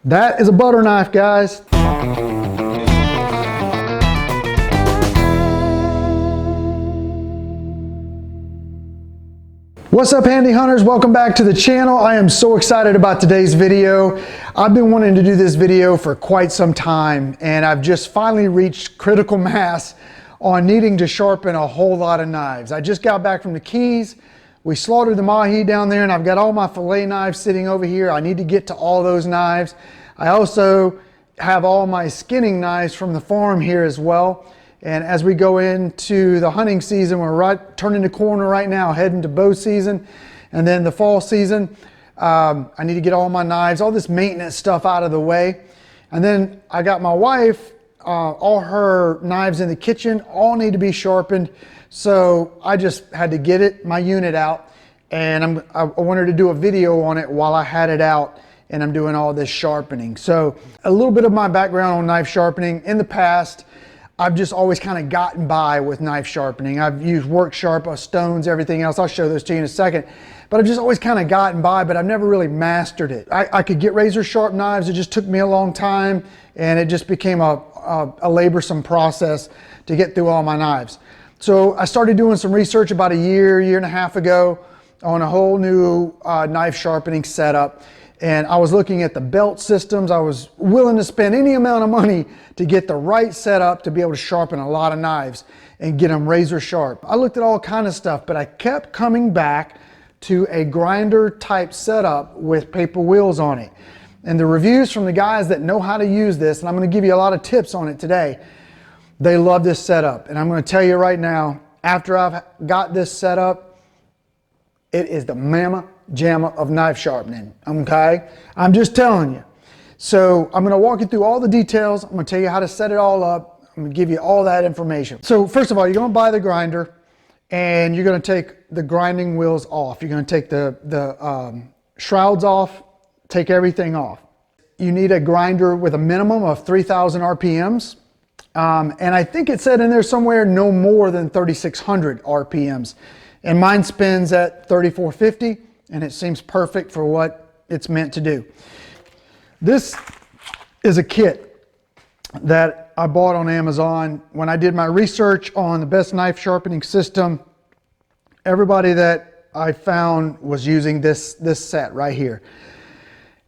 That is a butter knife, guys. What's up, handy hunters? Welcome back to the channel. I am so excited about today's video. I've been wanting to do this video for quite some time, and I've just finally reached critical mass on needing to sharpen a whole lot of knives. I just got back from the Keys. We slaughtered the mahi down there, and I've got all my fillet knives sitting over here. I need to get to all those knives. I also have all my skinning knives from the farm here as well. And as we go into the hunting season, we're turning the corner right now, heading to bow season, and then the fall season. I need to get all my knives, all this maintenance stuff out of the way. And then I got my wife, all her knives in the kitchen, all need to be sharpened. So I just had to get my unit out, and I wanted to do a video on it while I had it out, and I'm doing all this sharpening. So a little bit of my background on knife sharpening. In the past, I've just always kind of gotten by with knife sharpening. I've used work sharp, stones, everything else. I'll show those to you in a second. But I've just always kind of gotten by, but I've never really mastered it. I could get razor sharp knives. It just took me a long time, and it just became a laborsome process to get through all my knives. So I started doing some research about a year and a half ago on a whole new knife sharpening setup. And I was looking at the belt systems. I was willing to spend any amount of money to get the right setup to be able to sharpen a lot of knives and get them razor sharp. I looked at all kind of stuff, but I kept coming back to a grinder type setup with paper wheels on it. And the reviews from the guys that know how to use this, and I'm going to give you a lot of tips on it today, they love this setup. And I'm going to tell you right now, after I've got this setup, it is the mamma jamma of knife sharpening, okay? I'm just telling you. So I'm gonna walk you through all the details. I'm gonna tell you how to set it all up. I'm gonna give you all that information. So first of all, you're gonna buy the grinder, and you're gonna take the grinding wheels off. You're gonna take the shrouds off, take everything off. You need a grinder with a minimum of 3,000 RPMs. And I think it said in there somewhere no more than 3,600 RPMs. And mine spins at 3,450, and it seems perfect for what it's meant to do. This is a kit that I bought on Amazon. When I did my research on the best knife sharpening system, everybody that I found was using this set right here.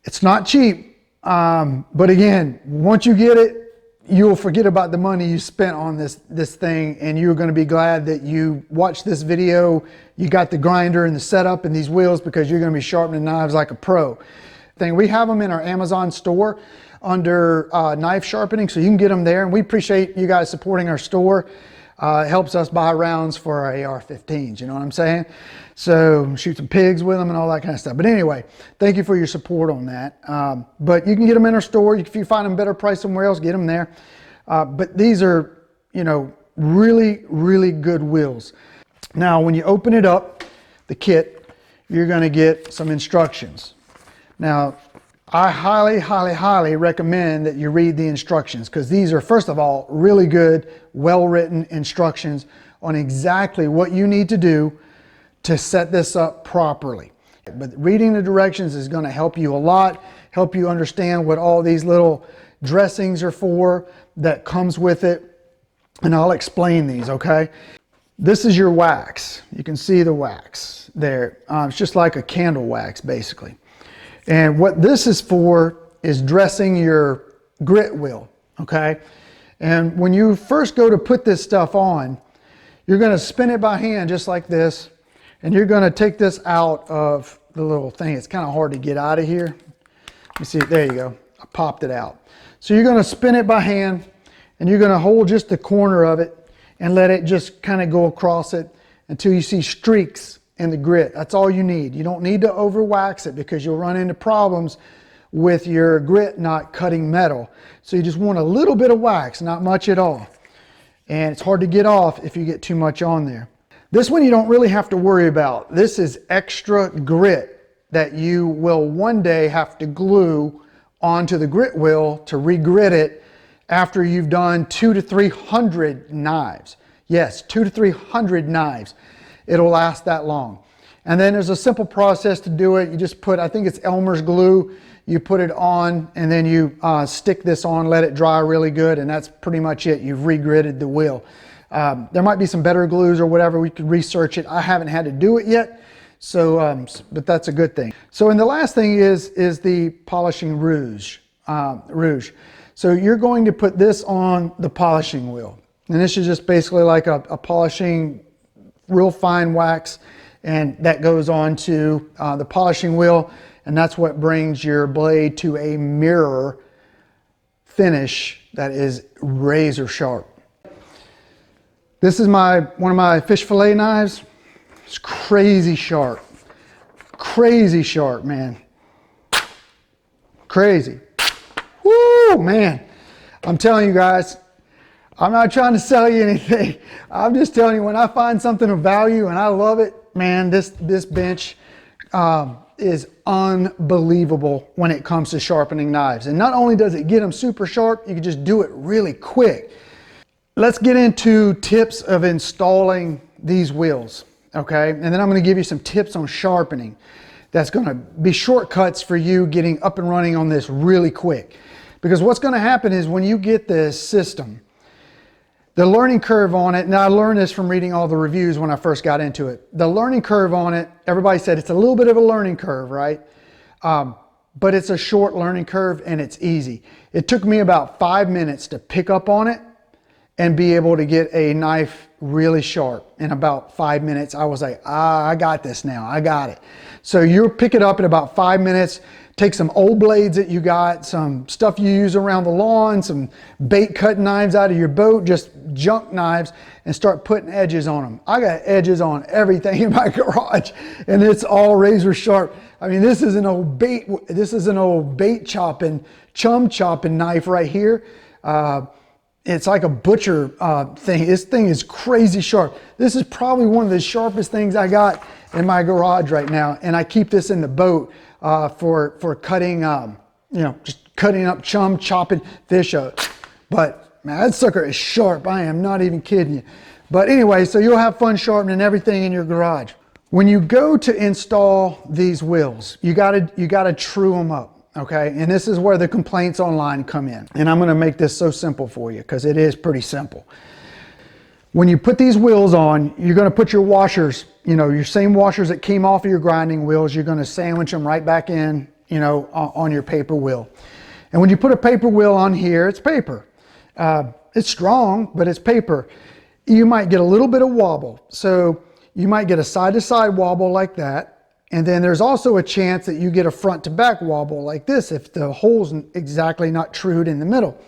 It's not cheap, but again, once you get it, you'll forget about the money you spent on this thing, and you're going to be glad that you watched this video. You got the grinder and the setup and these wheels, because you're going to be sharpening knives like a pro. We have them in our Amazon store under knife sharpening, so you can get them there. And we appreciate you guys supporting our store. It helps us buy rounds for our AR-15s, you know what I'm saying? So shoot some pigs with them and all that kind of stuff. But anyway, thank you for your support on that. But you can get them in our store. If you find them better price somewhere else, get them there. But these are, really, really good wheels. Now, when you open it up, the kit, you're going to get some instructions. Now, I highly, highly, highly recommend that you read the instructions, because these are, first of all, really good, well-written instructions on exactly what you need to do to set this up properly. But reading the directions is going to help you a lot, help you understand what all these little dressings are for that comes with it. And I'll explain these, okay? This is your wax. You can see the wax there. It's just like a candle wax, basically. And what this is for is dressing your grit wheel, okay? And when you first go to put this stuff on, you're going to spin it by hand just like this, and you're going to take this out of the little thing. It's kind of hard to get out of here. You see, there you go. I popped it out. So you're going to spin it by hand, and you're going to hold just the corner of it and let it just kind of go across it until you see streaks in the grit. That's all you need. You don't need to over wax it, because you'll run into problems with your grit not cutting metal. So you just want a little bit of wax, not much at all. And it's hard to get off if you get too much on there. This one you don't really have to worry about. This is extra grit that you will one day have to glue onto the grit wheel to re-grit it after you've done 200 to 300 knives. Yes, 200 to 300 knives. It'll last that long. And then there's a simple process to do it. You just put, I think it's Elmer's glue. You put it on and then you stick this on, let it dry really good, and that's pretty much it. You've regridded the wheel. There might be some better glues or whatever. We could research it. I haven't had to do it yet, so but that's a good thing. So, and the last thing is the polishing rouge. So you're going to put this on the polishing wheel, and this is just basically like a polishing, real fine wax, and that goes on to the polishing wheel. And that's what brings your blade to a mirror finish that is razor sharp. This is one of my fish fillet knives. It's crazy sharp. Crazy sharp, man. Crazy. Woo, man. I'm telling you guys, I'm not trying to sell you anything. I'm just telling you, when I find something of value and I love it, man, this bench is unbelievable when it comes to sharpening knives. And not only does it get them super sharp, you can just do it really quick. Let's get into tips of installing these wheels, okay? And then I'm going to give you some tips on sharpening. That's going to be shortcuts for you getting up and running on this really quick. Because what's going to happen is when you get this system, the learning curve on it, and I learned this from reading all the reviews when I first got into it. The learning curve on it, everybody said it's a little bit of a learning curve, right? But it's a short learning curve and it's easy. It took me about 5 minutes to pick up on it and be able to get a knife really sharp. In about 5 minutes, I was like, I got this now, I got it. So you pick it up in about 5 minutes, take some old blades that you got, some stuff you use around the lawn, some bait cutting knives out of your boat, just junk knives, and start putting edges on them. I got edges on everything in my garage, and it's all razor sharp. I mean, this is an old bait chopping, chum chopping knife right here. It's like a butcher thing. This thing is crazy sharp. This is probably one of the sharpest things I got in my garage right now, and I keep this in the boat for cutting, just cutting up chum, chopping fish up. But man, that sucker is sharp. I am not even kidding you. But anyway, so you'll have fun sharpening everything in your garage. When you go to install these wheels, you gotta true them up, okay? And this is where the complaints online come in. And I'm gonna make this so simple for you because it is pretty simple. When you put these wheels on, you're going to put your washers, your same washers that came off of your grinding wheels, you're going to sandwich them right back in, on your paper wheel. And when you put a paper wheel on here, it's paper. It's strong, but it's paper. You might get a little bit of wobble. So you might get a side-to-side wobble like that. And then there's also a chance that you get a front-to-back wobble like this if the hole's exactly not trued in the middle.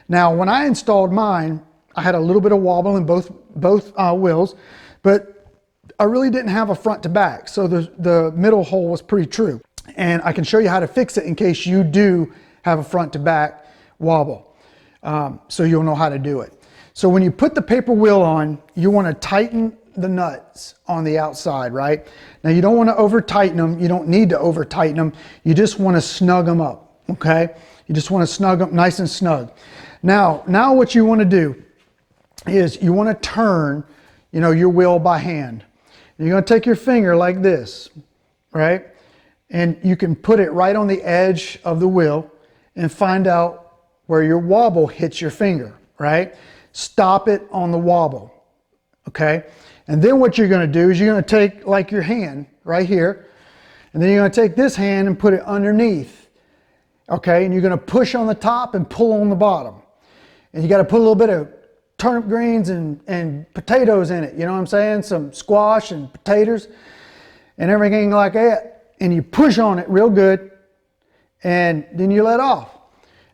Now, when I installed mine, I had a little bit of wobble in both wheels, but I really didn't have a front to back. So the middle hole was pretty true. And I can show you how to fix it in case you do have a front to back wobble. So you'll know how to do it. So when you put the paper wheel on, you want to tighten the nuts on the outside, right? Now you don't want to over tighten them. You don't need to over tighten them. You just want to snug them up, okay? You just want to snug them nice and snug. Now what you want to do is you want to turn, your wheel by hand. You're going to take your finger like this, right? And you can put it right on the edge of the wheel and find out where your wobble hits your finger, right? Stop it on the wobble, okay? And then what you're going to do is you're going to take like your hand right here, and then you're going to take this hand and put it underneath, okay? And you're going to push on the top and pull on the bottom. And you got to put a little bit of turnip greens and potatoes in it, you know what I'm saying? Some squash and potatoes and everything like that. And you push on it real good, and then you let off.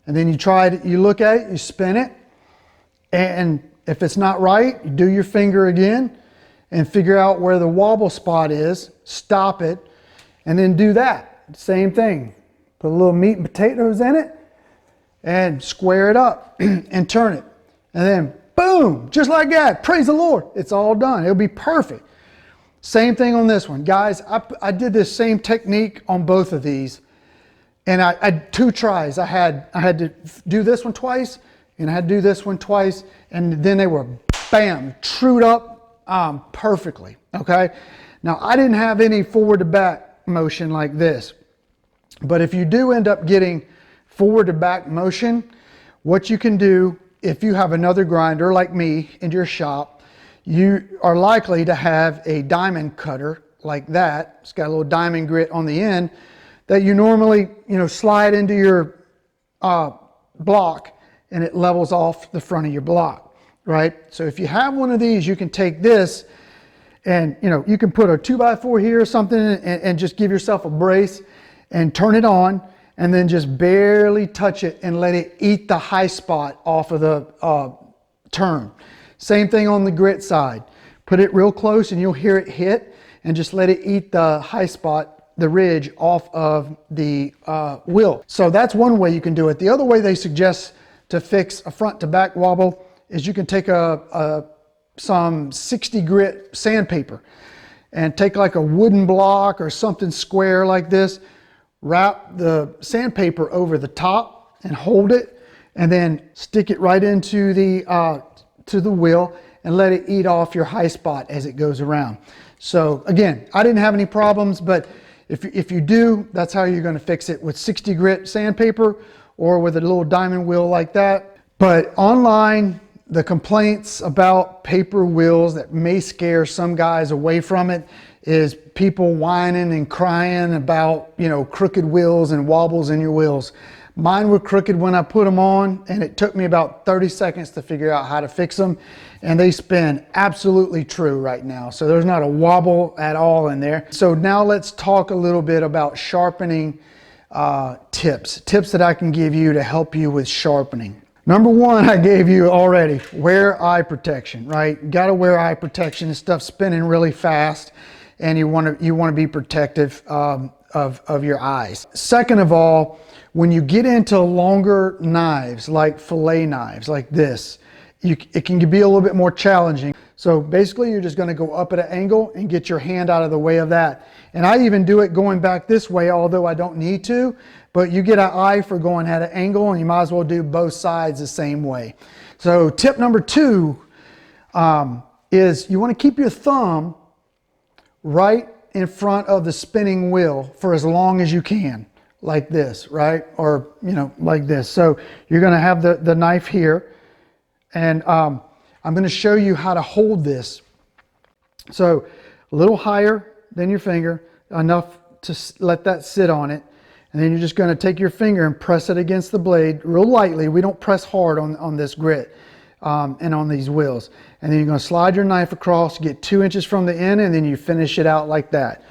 And then you look at it, you spin it, and if it's not right, you do your finger again and figure out where the wobble spot is, stop it, and then do that. Same thing. Put a little meat and potatoes in it and square it up and turn it. And then boom, just like that, praise the Lord, it's all done. It'll be perfect. Same thing on this one. Guys, I did this same technique on both of these, and I had 2 tries. I had to do this one twice, and I had to do this one twice, and then they were, bam, trued up perfectly, okay? Now, I didn't have any forward to back motion like this, but if you do end up getting forward to back motion, what you can do, if you have another grinder like me in your shop, you are likely to have a diamond cutter like that. It's got a little diamond grit on the end that you normally, slide into your block, and it levels off the front of your block, right? So if you have one of these, you can take this and, you can put a 2x4 here or something and just give yourself a brace and turn it on, and then just barely touch it and let it eat the high spot off of the turn. Same thing on the grit side. Put it real close and you'll hear it hit, and just let it eat the high spot, the ridge off of the wheel. So that's one way you can do it. The other way they suggest to fix a front to back wobble is you can take some 60 grit sandpaper and take like a wooden block or something square like this, wrap the sandpaper over the top and hold it, and then stick it right into the to the wheel and let it eat off your high spot as it goes around. So again, I didn't have any problems, but if you do, that's how you're going to fix it, with 60 grit sandpaper or with a little diamond wheel like that. But online, the complaints about paper wheels that may scare some guys away from it is people whining and crying about, crooked wheels and wobbles in your wheels. Mine were crooked when I put them on, and it took me about 30 seconds to figure out how to fix them, and they spin absolutely true right now. So there's not a wobble at all in there. So now let's talk a little bit about sharpening tips that I can give you to help you with sharpening. Number one, I gave you already, wear eye protection, right? You gotta wear eye protection. This stuff's spinning really fast, and you wanna be protective of your eyes. Second of all, when you get into longer knives, like fillet knives like this, it can be a little bit more challenging. So basically you're just gonna go up at an angle and get your hand out of the way of that. And I even do it going back this way, although I don't need to, but you get an eye for going at an angle, and you might as well do both sides the same way. So tip number two is you wanna keep your thumb right in front of the spinning wheel for as long as you can, like this, right? Or, like this. So you're gonna have the knife here, and I'm gonna show you how to hold this. So a little higher than your finger, enough to let that sit on it. And then you're just gonna take your finger and press it against the blade real lightly. We don't press hard on this grit and on these wheels. And then you're gonna slide your knife across, get 2 inches from the end, and then you finish it out like that.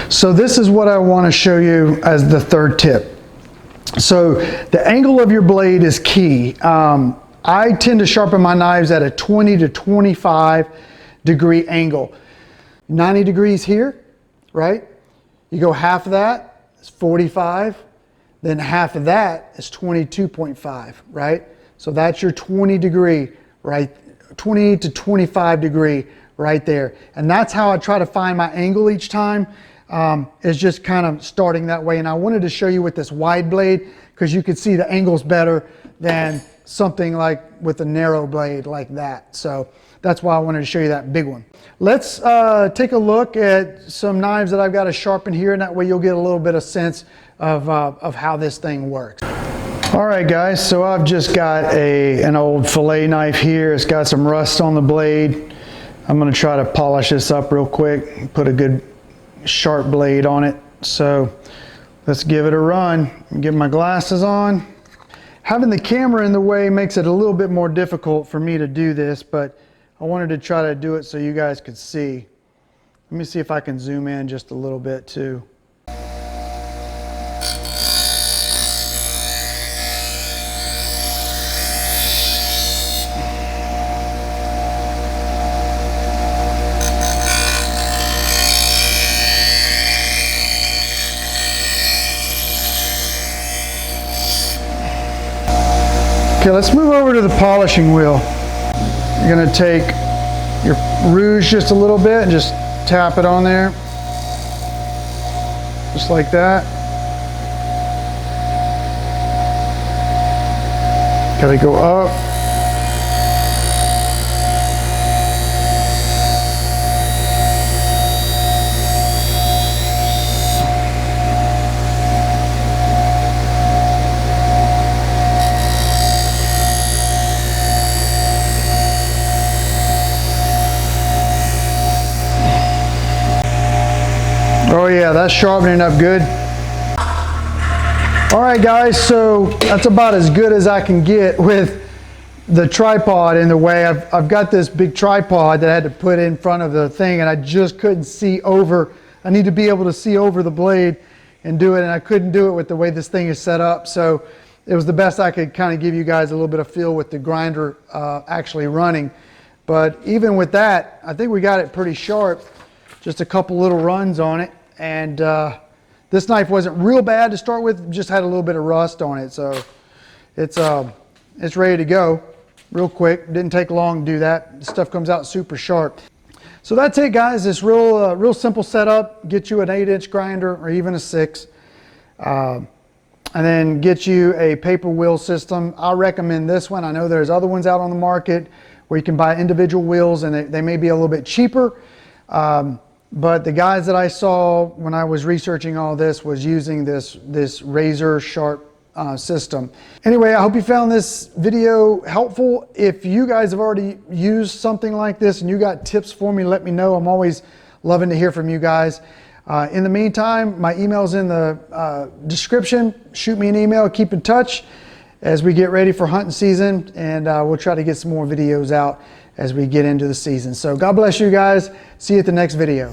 So this is what I wanna show you as the third tip. So the angle of your blade is key. I tend to sharpen my knives at a 20 to 25 degree angle. 90 degrees here, right? You go half of that, it's 45. Then half of that is 22.5, right? So that's your 20 degree, right? 20 to 25 degree right there. And that's how I try to find my angle each time, is just kind of starting that way. And I wanted to show you with this wide blade, because you could see the angles better than something like with a narrow blade like that. So that's why I wanted to show you that big one. Let's take a look at some knives that I've got to sharpen here, and that way you'll get a little bit of sense of how this thing works. All right guys, so I've just got an old fillet knife here. It's got some rust on the blade. I'm going to try to polish this up real quick, put a good sharp blade on it. So let's give it a run. Get my glasses on. Having the camera in the way makes it a little bit more difficult for me to do this, but I wanted to try to do it so you guys could see. Let me see if I can zoom in just a little bit too. Okay, let's move over to the polishing wheel. You're going to take your rouge just a little bit and just tap it on there. Just like that. Got to go up. Oh yeah, that's sharpening up good. All right guys, so that's about as good as I can get with the tripod in the way. I've got this big tripod that I had to put in front of the thing, and I just couldn't see over. I need to be able to see over the blade and do it, and I couldn't do it with the way this thing is set up. So it was the best I could kind of give you guys a little bit of feel with the grinder actually running. But even with that, I think we got it pretty sharp. Just a couple little runs on it, and this knife wasn't real bad to start with, just had a little bit of rust on it. So it's ready to go real quick. Didn't take long to do that. The stuff comes out super sharp. So that's it guys, this real simple setup. Get you an 8-inch grinder or even a 6. And then get you a paper wheel system. I recommend this one. I know there's other ones out on the market where you can buy individual wheels, and they may be a little bit cheaper. But the guys that I saw when I was researching all this was using this razor sharp system. Anyway, I hope you found this video helpful. If you guys have already used something like this and you got tips for me, let me know. I'm always loving to hear from you guys. In the meantime, my email's in the description. Shoot me an email, keep in touch as we get ready for hunting season, and we'll try to get some more videos out as we get into the season. So God bless you guys. See you at the next video.